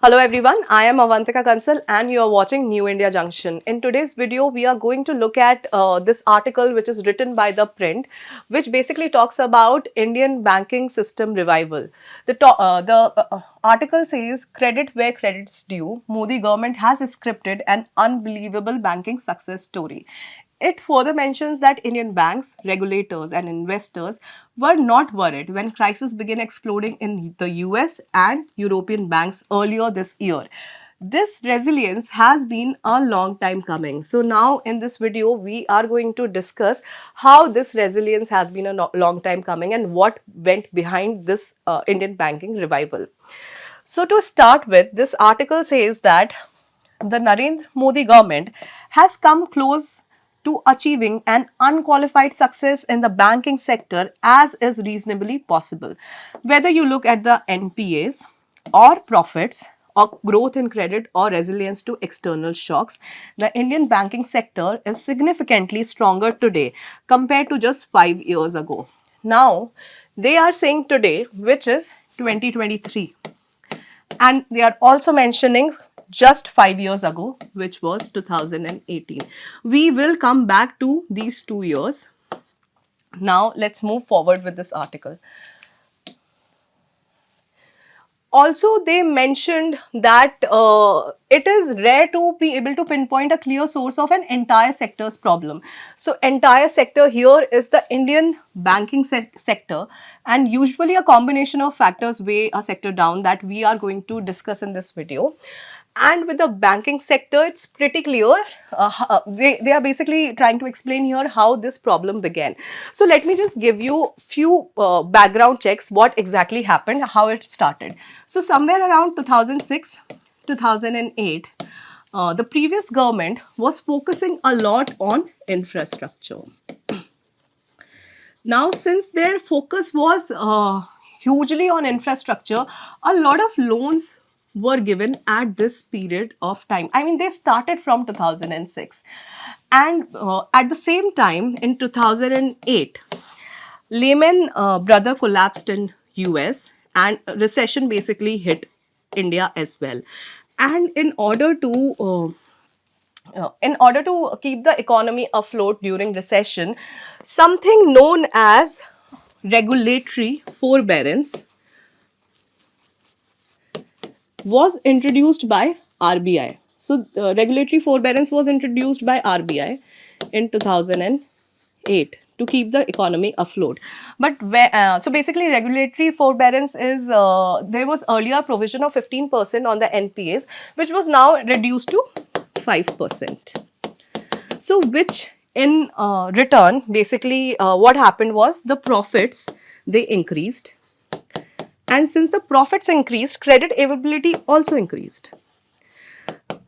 Hello everyone, I am Avantika Kansal and you are watching New India Junction. In today's video, we are going to look at this article which is written by The Print, which basically talks about Indian banking system revival. The article says, credit where credit's due, Modi government has scripted an unbelievable banking success story. It further mentions that Indian banks, regulators and investors were not worried when crises began exploding in the US and European banks earlier this year. This resilience has been a long time coming. So now in this video, we are going to discuss how this resilience has been a long time coming and what went behind this Indian banking revival. So to start with, this article says that the Narendra Modi government has come close to achieving an unqualified success in the banking sector as is reasonably possible. Whether you look at the NPAs or profits or growth in credit or resilience to external shocks, the Indian banking sector is significantly stronger today compared to just 5 years ago. Now, they are saying today, which is 2023. And they are also mentioning just 5 years ago, which was 2018. We will come back to these 2 years. Now, let's move forward with this article. Also, they mentioned that it is rare to be able to pinpoint a clear source of an entire sector's problem. So, entire sector here is the Indian banking sector, and usually a combination of factors weigh a sector down that we are going to discuss in this video. And with the banking sector, it's pretty clear. They are basically trying to explain here how this problem began. So let me just give you few background checks, what exactly happened, how it started. So somewhere around 2006, 2008, the previous government was focusing a lot on infrastructure. Now, since their focus was hugely on infrastructure, a lot of loans were given at this period of time. I mean, they started from 2006. And at the same time, in 2008, Lehman Brothers collapsed in US and recession basically hit India as well. And in order to keep the economy afloat during recession, something known as regulatory forbearance was introduced by RBI. So, regulatory forbearance was introduced by RBI in 2008 to keep the economy afloat. But so basically, regulatory forbearance is there was earlier provision of 15% on the NPAs, which was now reduced to 5%. So, which in return, basically, what happened was the profits they increased. And since the profits increased, credit availability also increased.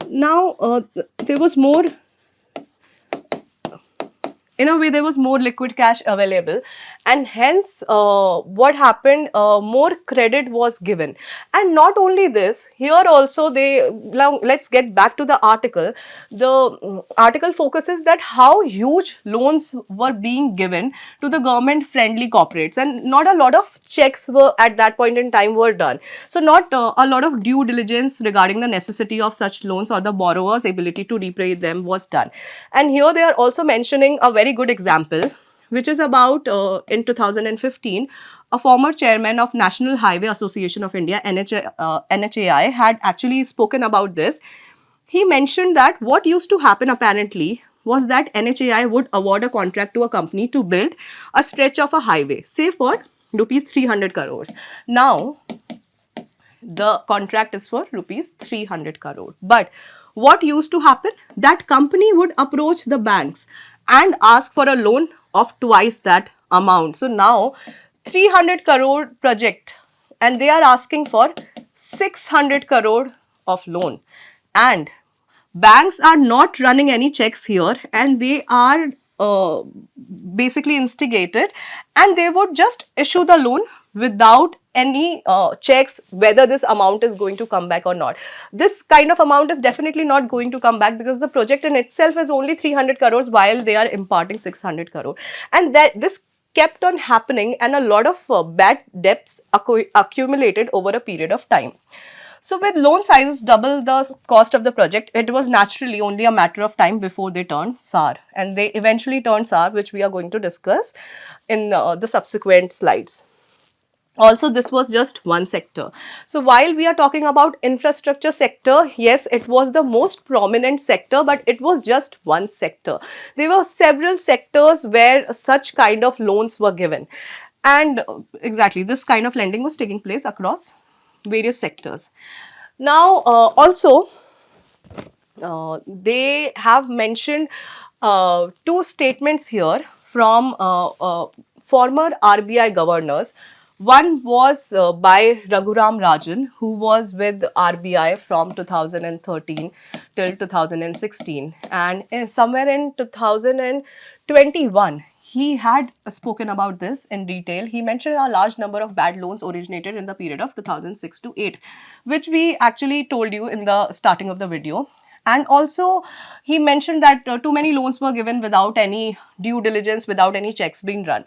Now, there was more, in a way, there was more liquid cash available, and hence what happened, more credit was given. And not only this, here also now let's get back to the article. The article focuses that how huge loans were being given to the government friendly corporates, and not a lot of checks were at that point in time were done. So not a lot of due diligence regarding the necessity of such loans or the borrower's ability to repay them was done. And here they are also mentioning a very good example, which is about in 2015, a former chairman of National Highway Association of India, NHAI, had actually spoken about this. He mentioned that what used to happen apparently was that NHAI would award a contract to a company to build a stretch of a highway, say for rupees 300 crores. Now, the contract is for rupees 300 crore. But what used to happen? That company would approach the banks and ask for a loan of twice that amount. So now 300 crore project, and they are asking for 600 crore of loan. And banks are not running any checks here, and they are basically instigated, and they would just issue the loan without any checks whether this amount is going to come back or not. This kind of amount is definitely not going to come back because the project in itself is only 300 crores while they are imparting 600 crore. And that this kept on happening, and a lot of bad debts accumulated over a period of time. So with loan sizes double the cost of the project, it was naturally only a matter of time before they turned SAR, and they eventually turned SAR, which we are going to discuss in the subsequent slides. Also, this was just one sector. So while we are talking about infrastructure sector, yes, it was the most prominent sector, but it was just one sector. There were several sectors where such kind of loans were given, and exactly this kind of lending was taking place across various sectors. Now also they have mentioned two statements here from former RBI governors. One was by Raghuram Rajan, who was with RBI from 2013 till 2016, and somewhere in 2021 he had spoken about this in detail. He mentioned a large number of bad loans originated in the period of 2006 to 8, which we actually told you in the starting of the video. And also, he mentioned that too many loans were given without any due diligence, without any checks being run.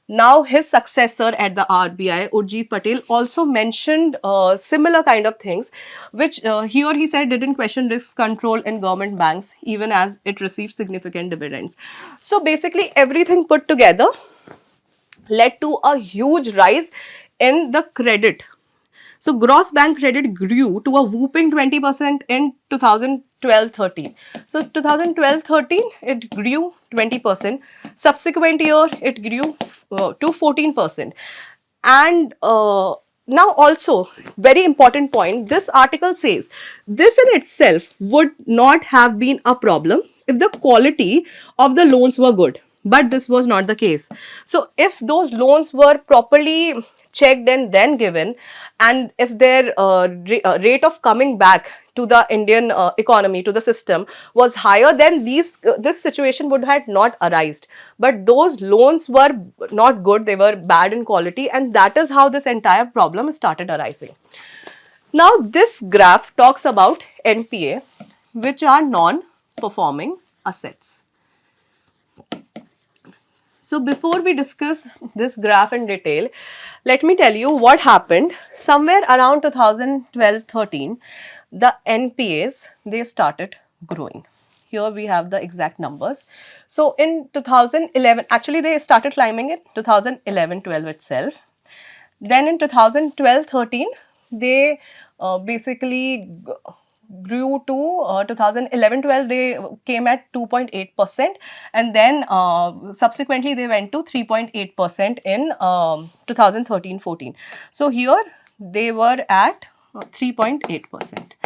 Now, his successor at the RBI, Urjit Patel, also mentioned similar kind of things, which here he said didn't question risk control in government banks, even as it received significant dividends. So, basically, everything put together led to a huge rise in the credit. So gross bank credit grew to a whooping 20% in 2012-13. So 2012-13 it grew 20%. Subsequent year it grew to 14%. And now also very important point, this article says this in itself would not have been a problem if the quality of the loans were good, but this was not the case. So if those loans were properly checked and then given, and if their rate of coming back to the Indian economy, to the system was higher, then this situation would have not arisen. But those loans were not good, they were bad in quality, and that is how this entire problem started arising. Now this graph talks about NPA, which are non-performing assets. So before we discuss this graph in detail, let me tell you what happened. Somewhere around 2012-13, the NPAs, they started growing. Here we have the exact numbers. So in 2011, actually they started climbing in 2011-12 itself. Then in 2012-13, they basically grew to 2011-12, they came at 2.8%, and then subsequently they went to 3.8% in 2013-14. So here they were at 3.8%,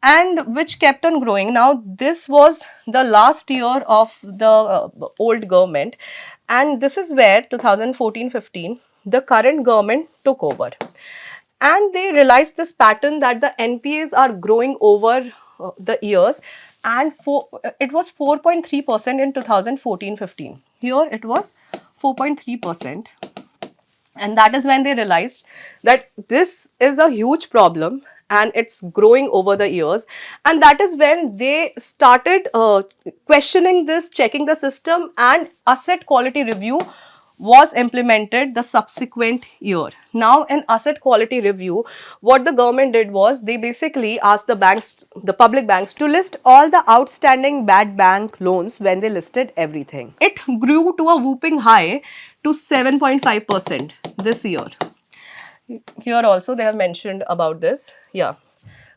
and which kept on growing. Now this was the last year of the old government, and this is where 2014-15 the current government took over. And they realized this pattern that the NPAs are growing over the years, and it was 4.3% in 2014-15. Here it was 4.3%, and that is when they realized that this is a huge problem and it's growing over the years, and that is when they started questioning this, checking the system, and asset quality review was implemented the subsequent year. Now in asset quality review, what the government did was they basically asked the banks, the public banks, to list all the outstanding bad bank loans. When they listed everything, it grew to a whooping high to 7.5% this year. Here also they have mentioned about this. Yeah.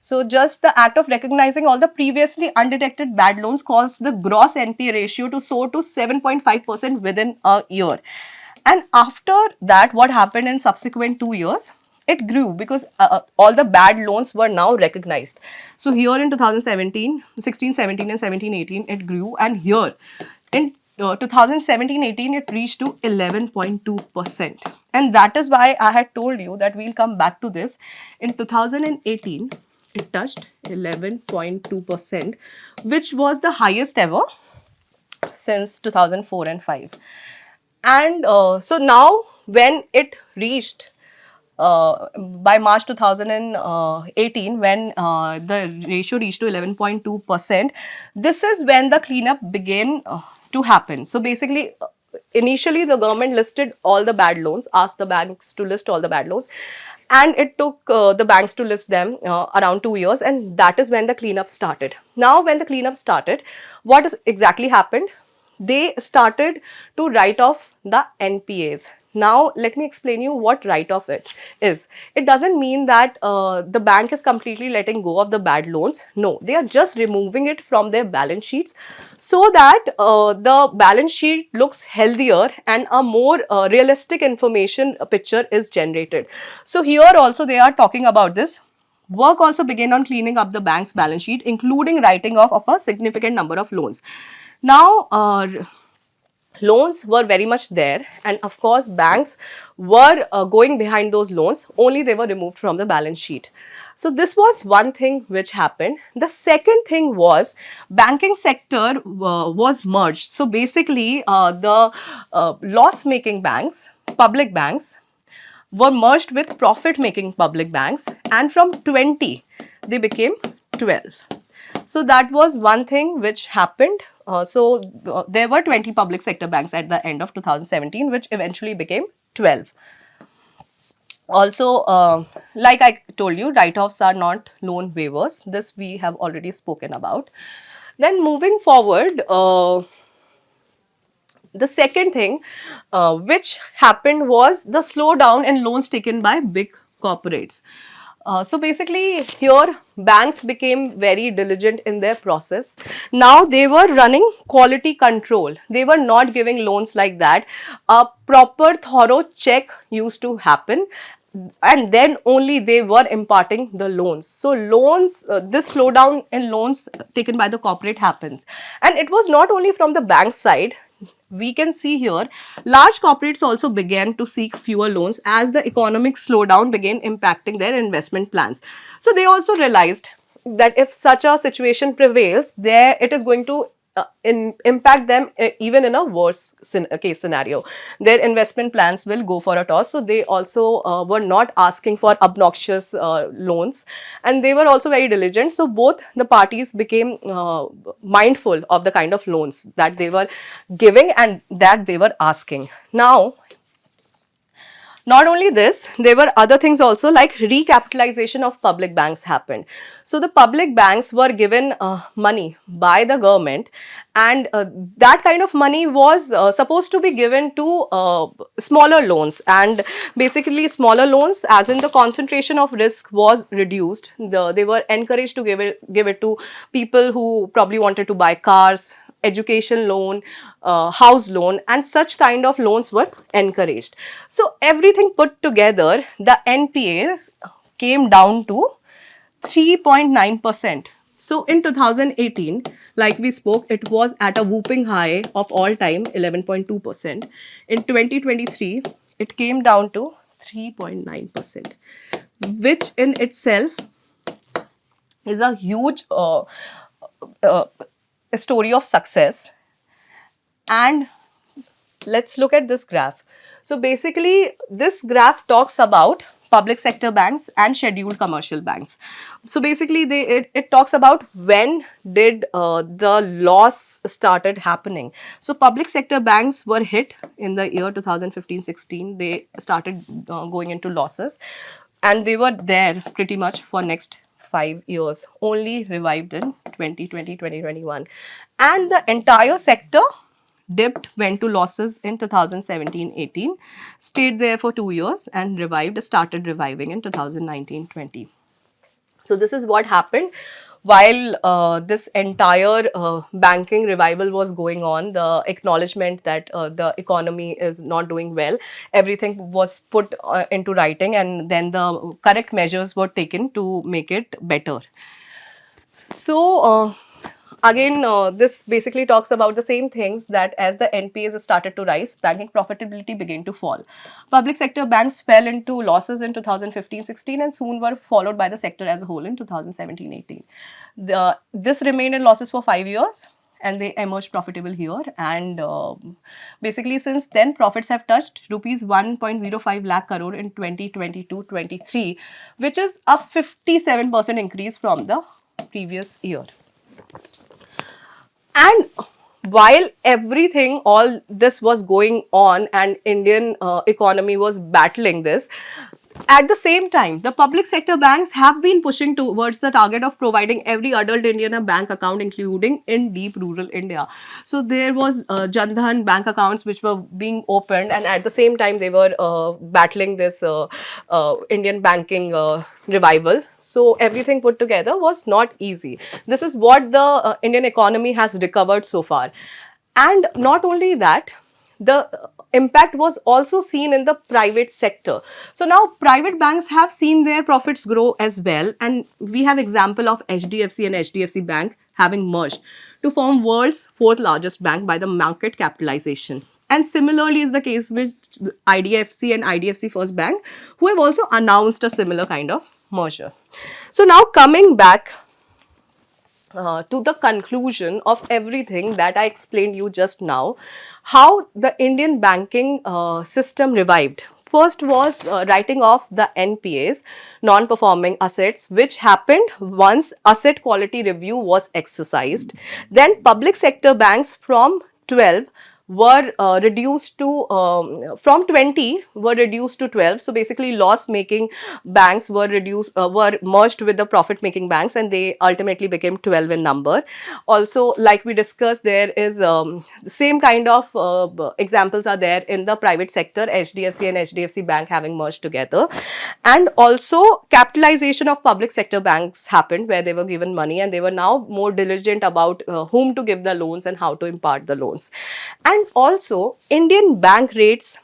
So just the act of recognizing all the previously undetected bad loans caused the gross NPA ratio to soar to 7.5% within a year. And after that, what happened in subsequent 2 years? It grew because all the bad loans were now recognized. So here in 2017, 16, 17 and 17, 18, it grew, and here in 2017-18, it reached to 11.2%. And that is why I had told you that we'll come back to this. In 2018, it touched 11.2%, which was the highest ever since 2004 and 5. And so now when it reached by March 2018, when the ratio reached to 11.2%, this is when the cleanup began to happen. So basically, initially the government listed all the bad loans, asked the banks to list all the bad loans, and it took the banks to list them around 2 years, and that is when the cleanup started. Now, when the cleanup started, what is exactly happened? They started to write off the NPAs. Now, let me explain you what write off it is. It doesn't mean that the bank is completely letting go of the bad loans. No, they are just removing it from their balance sheets so that the balance sheet looks healthier and a more realistic information picture is generated. So, here also they are talking about this. Work also began on cleaning up the bank's balance sheet, including writing off of a significant number of loans. Now, loans were very much there, and of course banks were going behind those loans, only they were removed from the balance sheet. So this was one thing which happened. The second thing was banking sector was merged. So basically the loss making banks, public banks, were merged with profit making public banks, and from 20 they became 12. So that was one thing which happened. There were 20 public sector banks at the end of 2017, which eventually became 12. Also, like I told you, write-offs are not loan waivers. This we have already spoken about. Then moving forward, the second thing which happened was the slowdown in loans taken by big corporates. So basically here banks became very diligent in their process. Now they were running quality control. They were not giving loans like that. A proper thorough check used to happen, and then only they were imparting the loans. So loans, this slowdown in loans taken by the corporate happens. And it was not only from the bank side. We can see here, large corporates also began to seek fewer loans as the economic slowdown began impacting their investment plans. So they also realized that if such a situation prevails, there it is going to impact them even in a worse case scenario. Their investment plans will go for a toss. So they also were not asking for obnoxious loans, and they were also very diligent. So both the parties became mindful of the kind of loans that they were giving and that they were asking. Now, not only this, there were other things also, like recapitalization of public banks happened. So the public banks were given money by the government, and that kind of money was supposed to be given to smaller loans, and basically smaller loans, as in the concentration of risk was reduced. They were encouraged to give it to people who probably wanted to buy cars, education loan, house loan, and such kind of loans were encouraged. So everything put together, the NPAs came down to 3.9%. So in 2018, like we spoke, it was at a whooping high of all time, 11.2%. In 2023, it came down to 3.9%, which in itself is a huge a story of success. And let's look at this graph. So basically this graph talks about public sector banks and scheduled commercial banks. So basically it talks about when did the loss started happening. So public sector banks were hit in the year 2015-16. They started going into losses, and they were there pretty much for next 5 years, only revived in 2020-2021. And the entire sector dipped, went to losses in 2017-18, stayed there for 2 years and started reviving in 2019-20. So this is what happened while this entire banking revival was going on. The acknowledgement that the economy is not doing well, everything was put into writing, and then the correct measures were taken to make it better. So again, this basically talks about the same things, that as the NPAs started to rise, banking profitability began to fall. Public sector banks fell into losses in 2015-16 and soon were followed by the sector as a whole in 2017-18. This remained in losses for 5 years, and they emerged profitable here. And basically since then, profits have touched rupees 1.05 lakh crore in 2022-23, which is a 57% increase from the previous year. And while everything, all this was going on and Indian economy was battling this, At the same time, the public sector banks have been pushing towards the target of providing every adult Indian a bank account, including in deep rural India. So there was Jan Dhan bank accounts which were being opened, and at the same time they were battling this Indian banking revival. So everything put together was not easy. This is what the Indian economy has recovered so far. And not only that, the impact was also seen in the private sector. So now private banks have seen their profits grow as well, and we have example of HDFC and HDFC Bank having merged to form world's fourth largest bank by the market capitalization. And similarly is the case with IDFC and IDFC First Bank, who have also announced a similar kind of merger. So now coming back to the conclusion of everything that I explained you just now, how the Indian banking system revived. First was writing off the NPAs, non-performing assets, which happened once asset quality review was exercised. Then public sector banks from 12 were reduced to from 20 were reduced to 12. So basically loss making banks were reduced were merged with the profit making banks, and they ultimately became 12 in number. Also, like we discussed, there is the same kind of examples are there in the private sector, HDFC and HDFC Bank having merged together. And also capitalization of public sector banks happened, where they were given money and they were now more diligent about whom to give the loans and how to impart the loans. And also Indian bank rates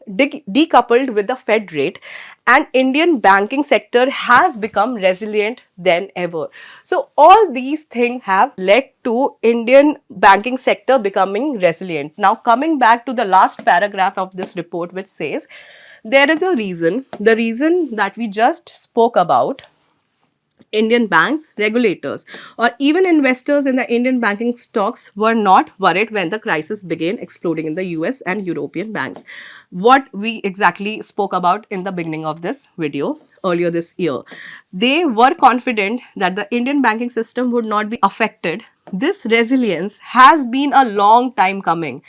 decoupled with the Fed rate, and Indian banking sector has become resilient than ever. So all these things have led to Indian banking sector becoming resilient. Now coming back to the last paragraph of this report, which says there is a reason, the reason that we just spoke about. Indian banks, regulators, or even investors in the Indian banking stocks were not worried when the crisis began exploding in the US and European banks. What we exactly spoke about in the beginning of this video earlier this year. They were confident that the Indian banking system would not be affected. This resilience has been a long time coming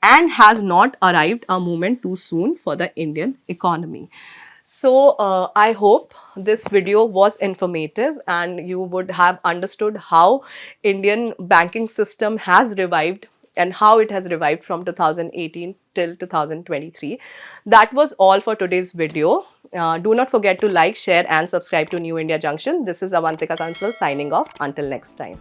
and has not arrived a moment too soon for the Indian economy. So I hope this video was informative and you would have understood how Indian banking system has revived and how it has revived from 2018 till 2023. That was all for today's video. Do not forget to like, share and subscribe to New India Junction. This is Avantika Kansal signing off. Until next time.